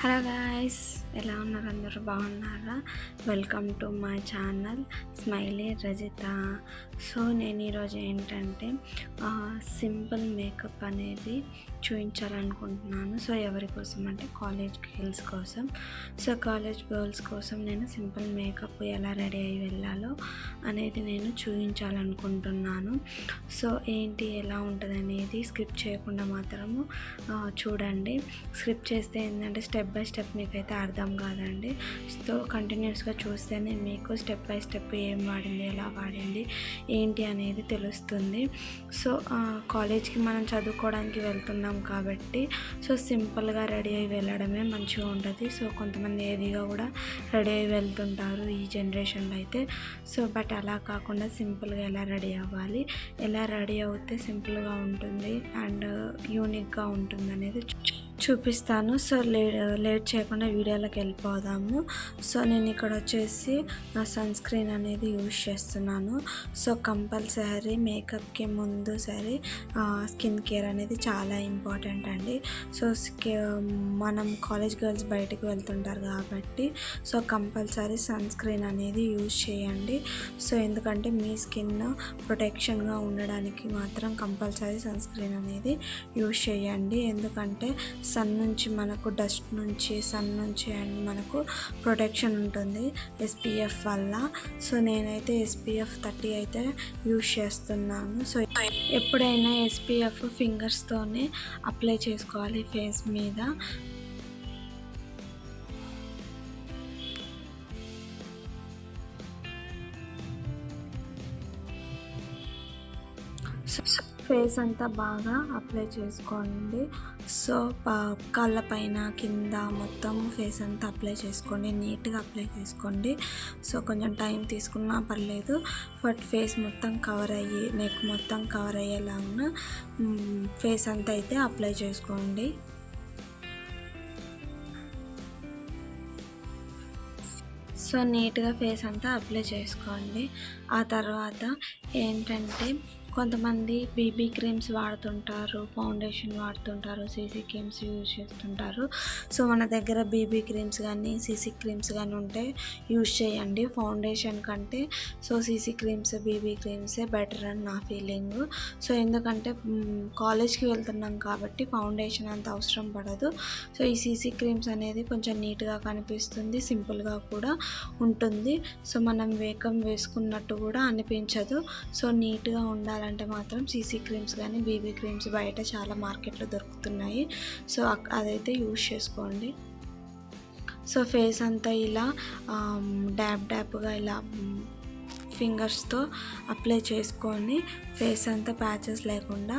Hello guys, ఎలా ఉన్నారు? అందరూ బాగున్నారా? Welcome to my channel smiley Rajitha. So నేను ఈరోజు ఏంటంటే సింపుల్ మేకప్ అనేది చూపించాలనుకుంటున్నాను. సో ఎవరి కోసం అంటే కాలేజ్ గర్ల్స్ కోసం. సో కాలేజ్ గర్ల్స్ కోసం నేను సింపుల్ మేకప్ ఎలా రెడీ అయ్యి వెళ్ళాలో అనేది నేను చూపించాలనుకుంటున్నాను. సో ఏంటి ఎలా ఉంటుంది అనేది స్కిప్ చేయకుండా మాత్రము చూడండి. స్కిప్ చేస్తే ఏంటంటే స్టెప్ బై స్టెప్ మీకైతే అర్థం కాదండి. సో కంటిన్యూస్గా చూస్తేనే మీకు స్టెప్ బై స్టెప్ ఏం వాడింది, ఎలా వాడింది, ఏంటి అనేది తెలుస్తుంది. సో కాలేజ్కి మనం చదువుకోవడానికి వెళ్తున్నాం కాబట్టి సో సింపుల్గా రెడీ అయ్యి వెళ్ళడమే మంచిగా ఉంటుంది. సో కొంతమంది హెవీగా కూడా రెడీ అయ్యి వెళ్తుంటారు ఈ జనరేషన్లో అయితే. సో బట్ అలా కాకుండా సింపుల్గా ఎలా రెడీ అవ్వాలి, ఎలా రెడీ అవుతే సింపుల్గా ఉంటుంది అండ్ యూనిక్గా ఉంటుంది అనేది చూపిస్తాను. సో లేట్ చేయకుండా వీడియోలోకి వెళ్ళిపోదాము. సో నేను ఇక్కడ వచ్చేసి సన్ స్క్రీన్ అనేది యూజ్ చేస్తున్నాను. సో కంపల్సరీ మేకప్కి ముందు సరే స్కిన్ కేర్ అనేది చాలా ఇంపార్టెంట్ అండి. సో మనం కాలేజ్ గర్ల్స్ బయటకు వెళ్తుంటారు కాబట్టి సో కంపల్సరీ సన్ స్క్రీన్ అనేది యూజ్ చేయండి. సో ఎందుకంటే మీ స్కిన్ ప్రొటెక్షన్గా ఉండడానికి మాత్రం కంపల్సరీ సన్ స్క్రీన్ అనేది యూజ్ చేయండి. ఎందుకంటే సన్ నుంచి మనకు డస్ట్ నుంచి సన్ నుంచి అండ్ మనకు ప్రొటెక్షన్ ఉంటుంది SPF వల్ల. సో నేనైతే SPF 30 అయితే యూజ్ చేస్తున్నాను. సో ఎప్పుడైనా SPF ఫింగర్స్తోనే అప్లై చేసుకోవాలి ఫేస్ మీద. ఫేస్ అంతా బాగా అప్లై చేసుకోండి. సో కళ్ళ పైన కింద మొత్తం ఫేస్ అంతా అప్లై చేసుకోండి, నీట్గా అప్లై చేసుకోండి. సో కొంచెం టైం తీసుకున్నా పర్లేదు, బట్ ఫేస్ మొత్తం కవర్ అయ్యి నెక్ మొత్తం కవర్ అయ్యేలాగా ఫేస్ అంతా అయితే అప్లై చేసుకోండి. సో నీట్గా ఫేస్ అంతా అప్లై చేసుకోండి. ఆ తర్వాత ఏంటంటే కొంతమంది బీబీ క్రీమ్స్ వాడుతుంటారు, ఫౌండేషన్ వాడుతుంటారు, CC క్రీమ్స్ యూజ్ చేస్తుంటారు. సో మన దగ్గర బీబీ క్రీమ్స్ కానీ CC క్రీమ్స్ కానీ ఉంటే యూజ్ చేయండి ఫౌండేషన్ కంటే. సో CC క్రీమ్స్ బీబీ క్రీమ్సే బెటర్ అని నా ఫీలింగ్. సో ఎందుకంటే కాలేజ్కి వెళ్తున్నాం కాబట్టి ఫౌండేషన్ అంత అవసరం పడదు. సో ఈ CC క్రీమ్స్ అనేది కొంచెం నీట్గా కనిపిస్తుంది, సింపుల్గా కూడా ఉంటుంది. సో మనం వేసుకున్నట్టు కూడా అనిపించదు. సో నీట్గా ఉండాలంటే మాత్రం CC క్రీమ్స్ కానీ బీబీ క్రీమ్స్ బయట చాలా మార్కెట్లో దొరుకుతున్నాయి. సో అదైతే యూజ్ చేసుకోండి. సో ఫేస్ అంతా ఇలా డ్యాప్గా ఇలా ఫింగర్స్తో అప్లై చేసుకొని ఫేస్ అంతా ప్యాచెస్ లేకుండా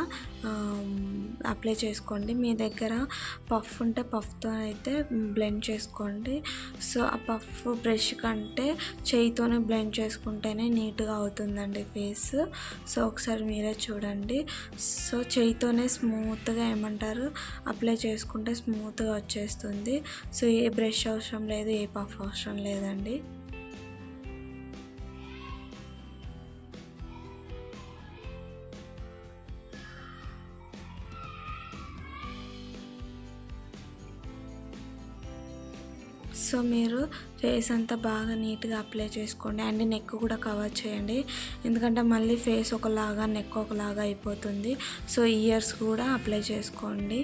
అప్లై చేసుకోండి. మీ దగ్గర పఫ్ ఉంటే పఫ్తో అయితే బ్లెండ్ చేసుకోండి. సో ఆ పఫ్ బ్రష్ కంటే చేయితోనే బ్లెండ్ చేసుకుంటేనే నీట్గా అవుతుందండి ఫేస్. సో ఒకసారి మీరే చూడండి. సో చేయితోనే స్మూత్గా ఏమంటారు అప్లై చేసుకుంటే స్మూత్గా వచ్చేస్తుంది. సో ఏ బ్రష్ అవసరం లేదు, ఏ పఫ్ అవసరం లేదండి. సో మీరు ఫేస్ అంతా బాగా నీట్గా అప్లై చేసుకోండి అండ్ నెక్ కూడా కవర్ చేయండి. ఎందుకంటే మళ్ళీ ఫేస్ ఒకలాగా నెక్ ఒకలాగా అయిపోతుంది. సో ఇయర్స్ కూడా అప్లై చేసుకోండి,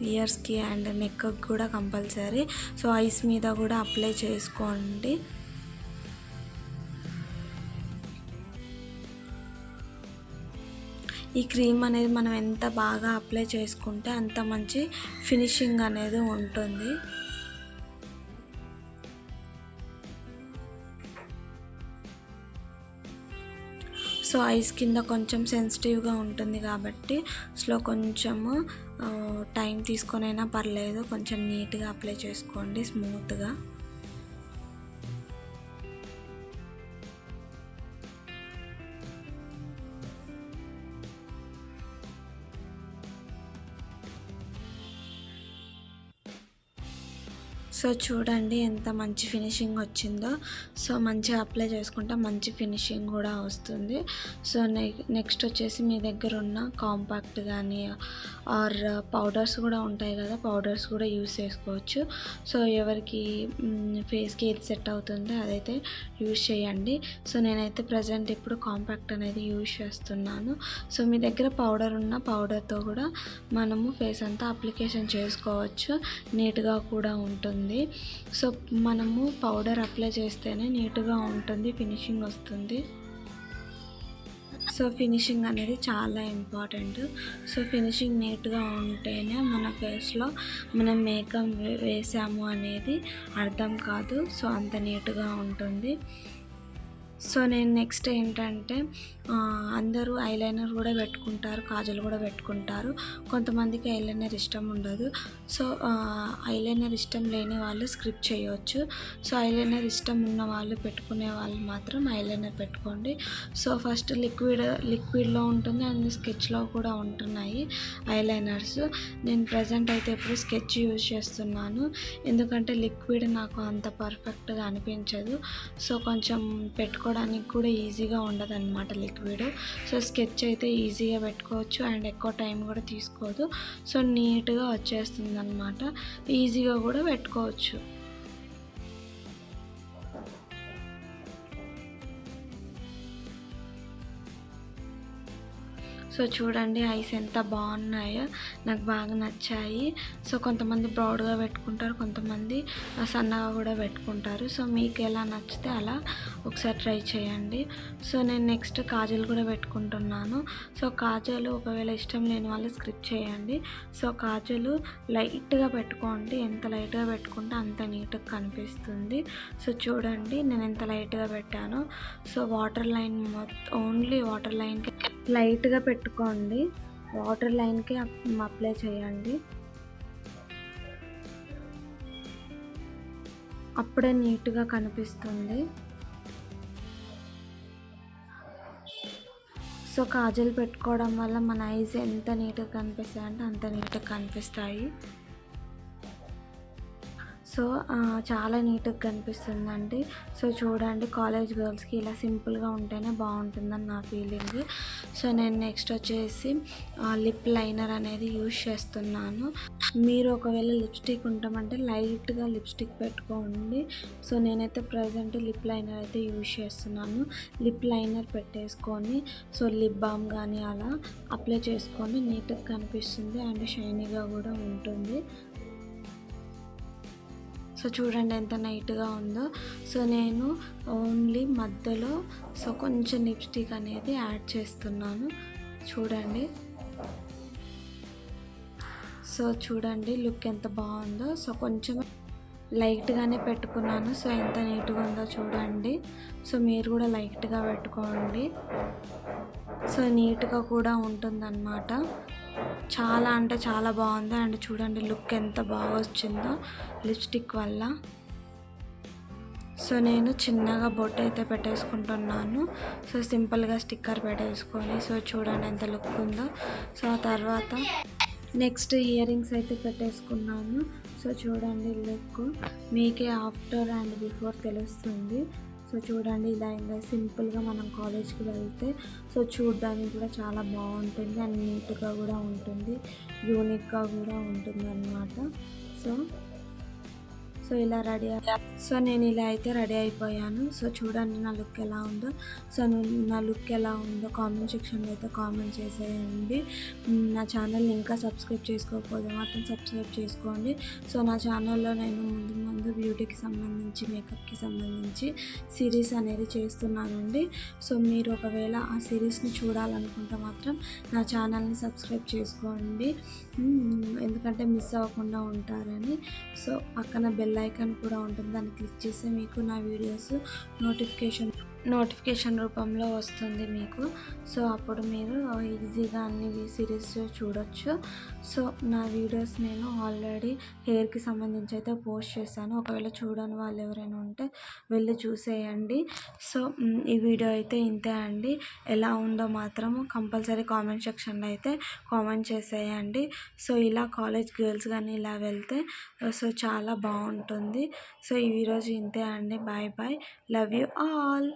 ఇయర్స్కి అండ్ నెక్కి కూడా కంపల్సరీ. సో ఐస్ మీద కూడా అప్లై చేసుకోండి. ఈ క్రీమ్ అనేది మనం ఎంత బాగా అప్లై చేసుకుంటే అంత మంచి ఫినిషింగ్ అనేది ఉంటుంది. సో ఐస్ కింద కొంచెం సెన్సిటివ్గా ఉంటుంది కాబట్టి కొంచెము టైం తీసుకొనైనా పర్లేదు, కొంచెం నీట్గా అప్లై చేసుకోండి స్మూత్గా. సో సో చూడండి ఎంత మంచి ఫినిషింగ్ వచ్చిందో. సో మంచిగా అప్లై చేసుకుంటే మంచి ఫినిషింగ్ కూడా వస్తుంది. సో నెక్స్ట్ వచ్చేసి మీ దగ్గర ఉన్న కాంపాక్ట్ కానీ ఆర్ పౌడర్స్ కూడా ఉంటాయి కదా, పౌడర్స్ కూడా యూస్ చేసుకోవచ్చు. సో ఎవరికి ఫేస్కి ఏది సెట్ అవుతుందో అదైతే యూస్ చేయండి. సో నేనైతే ప్రజెంట్ ఇప్పుడు కాంపాక్ట్ అనేది యూస్ చేస్తున్నాను. సో మీ దగ్గర పౌడర్ ఉన్న పౌడర్తో కూడా మనము ఫేస్ అంతా అప్లికేషన్ చేసుకోవచ్చు, నీట్గా కూడా ఉంటుంది. సో మనము పౌడర్ అప్లై చేస్తేనే నీట్గా ఉంటుంది, ఫినిషింగ్ వస్తుంది. సో ఫినిషింగ్ అనేది చాలా ఇంపార్టెంట్. సో ఫినిషింగ్ నీట్గా ఉంటేనే మన ఫేస్లో మనం మేకప్ వేసాము అనేది అర్థం కాదు. సో అంత నీట్గా ఉంటుంది. సో నేను నెక్స్ట్ ఏంటంటే అందరూ ఐలైనర్ కూడా పెట్టుకుంటారు, కాజల్ కూడా పెట్టుకుంటారు. కొంతమందికి ఐలైనర్ ఇష్టం ఉండదు. సో ఐలైనర్ ఇష్టం లేని వాళ్ళు స్కిప్ చేయవచ్చు. సో ఐలైనర్ ఇష్టం ఉన్న వాళ్ళు, పెట్టుకునే వాళ్ళు మాత్రం ఐలైనర్ పెట్టుకోండి. సో ఫస్ట్ లిక్విడ్లో ఉంటుంది అండ్ స్కెచ్లో కూడా ఉంటున్నాయి ఐలైనర్స్. నేను ప్రజెంట్ అయితే ఇప్పుడు స్కెచ్ యూజ్ చేస్తున్నాను, ఎందుకంటే లిక్విడ్ నాకు అంత పర్ఫెక్ట్గా అనిపించదు. సో కొంచెం పెట్టుకోవడానికి కూడా ఈజీగా ఉండదు అన్నమాట లిక్విడ్. సో స్కెచ్ అయితే ఈజీగా పెట్టుకోవచ్చు అండ్ ఎక్కువ టైం కూడా తీసుకోదు. సో నీట్గా వచ్చేస్తుంది అన్నమాట, ఈజీగా కూడా పెట్టుకోవచ్చు. సో చూడండి ఐస్ ఎంత బాగున్నాయో, నాకు బాగా నచ్చాయి. సో కొంతమంది బ్రాడ్గా పెట్టుకుంటారు, కొంతమంది సన్నగా కూడా పెట్టుకుంటారు. సో మీకు ఎలా నచ్చితే అలా ఒకసారి ట్రై చేయండి. సో నేను నెక్స్ట్ కాజల్ కూడా పెట్టుకుంటున్నాను. సో కాజల్ ఒకవేళ ఇష్టం లేని వాళ్ళు స్కిప్ చేయండి. సో కాజల్ లైట్గా పెట్టుకోండి, ఎంత లైట్గా పెట్టుకుంటే అంత నీట్గా కనిపిస్తుంది. సో చూడండి నేను ఎంత లైట్గా పెట్టానో. So water line only water లైన్కి లైట్గా పెట్టుకోండి, వాటర్ లైన్కి అప్లై చేయండి, అప్పుడే నీట్గా కనిపిస్తుంది. సో కాజల్ పెట్టుకోవడం వల్ల మన ఐస్ ఎంత నీట్గా కనిపిస్తాయి అంటే అంత నీట్గా కనిపిస్తాయి. సో చాలా నీట్గా కనిపిస్తుందండి. సో చూడండి కాలేజ్ గర్ల్స్కి ఇలా సింపుల్గా ఉంటేనే బాగుంటుందని నా ఫీలింగ్. సో నేను నెక్స్ట్ వచ్చేసి లిప్ లైనర్ అనేది యూజ్ చేస్తున్నాను. మీరు ఒకవేళ లిప్స్టిక్ ఉంటామంటే లైట్గా లిప్స్టిక్ పెట్టుకోండి. సో నేనైతే ప్రజెంట్ లిప్ లైనర్ అయితే యూజ్ చేస్తున్నాను. లిప్ లైనర్ పెట్టేసుకొని సో లిప్ బామ్ కానీ అలా అప్లై చేసుకొని నీట్గా కనిపిస్తుంది అండ్ షైనీగా కూడా ఉంటుంది. సో చూడండి ఎంత నీట్గా ఉందో. సో నేను ఓన్లీ మధ్యలో సో కొంచెం లిప్స్టిక్ అనేది యాడ్ చేస్తున్నాను, చూడండి. సో చూడండి లుక్ ఎంత బాగుందో. సో కొంచెం లైట్గానే పెట్టుకున్నాను. సో ఎంత నీట్గా ఉందో చూడండి. సో మీరు కూడా లైట్గా పెట్టుకోండి. సో నీట్గా కూడా ఉంటుందన్నమాట, చాలా అంటే చాలా బాగుంది. అండ్ చూడండి లుక్ ఎంత బాగా వచ్చిందో లిప్స్టిక్ వల్ల. సో నేను చిన్నగా బొట్టు అయితే పెట్టేసుకుంటున్నాను. సో సింపుల్గా స్టిక్కర్ పెట్టేసుకొని సో చూడండి ఎంత లుక్ ఉందో. సో తర్వాత నెక్స్ట్ ఇయర్ రింగ్స్ అయితే పెట్టేసుకున్నాను. సో చూడండి లుక్ మీకే ఆఫ్టర్ అండ్ బిఫోర్ తెలుస్తుంది. సో చూడండి ఇలా సింపుల్గా మనం కాలేజ్కి వెళ్తే సో చూడడానికి కూడా చాలా బాగుంటుంది అండ్ నీట్గా కూడా ఉంటుంది, యూనిక్గా కూడా ఉంటుంది అన్నమాట. సో ఇలా రెడీ సో నేను ఇలా అయితే రెడీ అయిపోయాను. సో చూడండి నా లుక్ ఎలా ఉందో. సో నా లుక్ ఎలా ఉందో కామెంట్ సెక్షన్లో అయితే కామెంట్ చేసేయండి. నా ఛానల్ని ఇంకా సబ్స్క్రైబ్ చేసుకోకపోతే మాత్రం సబ్స్క్రైబ్ చేసుకోండి. సో నా ఛానల్లో నేను ముందు బ్యూటీకి సంబంధించి, మేకప్కి సంబంధించి సిరీస్ అనేది చేస్తున్నానండి. సో మీరు ఒకవేళ ఆ సిరీస్ని చూడాలనుకుంటే మాత్రం నా ఛానల్ని సబ్స్క్రైబ్ చేసుకోండి, ఎందుకంటే మిస్ అవ్వకుండా ఉంటారని. సో పక్కన బెల్ ఐకాన్ కూడా ఉంటుంది, దాన్ని క్లిక్ చేస్తే మీకు నా వీడియోస్ నోటిఫికేషన్ నోటిఫికేషన్ రూపంలో వస్తుంది మీకు. సో అప్పుడు మీరు ఈజీగా అన్ని సిరీస్ చూడొచ్చు. సో నా వీడియోస్ నేను ఆల్రెడీ హెయిర్కి సంబంధించి అయితే పోస్ట్ చేశాను. ఒకవేళ చూడని వాళ్ళు ఎవరైనా ఉంటే వెళ్ళి చూసేయండి. సో ఈ వీడియో అయితే ఇంతే అండి. ఎలా ఉందో మాత్రం కంపల్సరీ కామెంట్ సెక్షన్లో అయితే కామెంట్ చేసేయండి. సో ఇలా కాలేజ్ గర్ల్స్ కానీ ఇలా వెళ్తే సో చాలా బాగుంటుంది. సో ఈరోజు ఇంతే అండి. Bye bye. Love you all.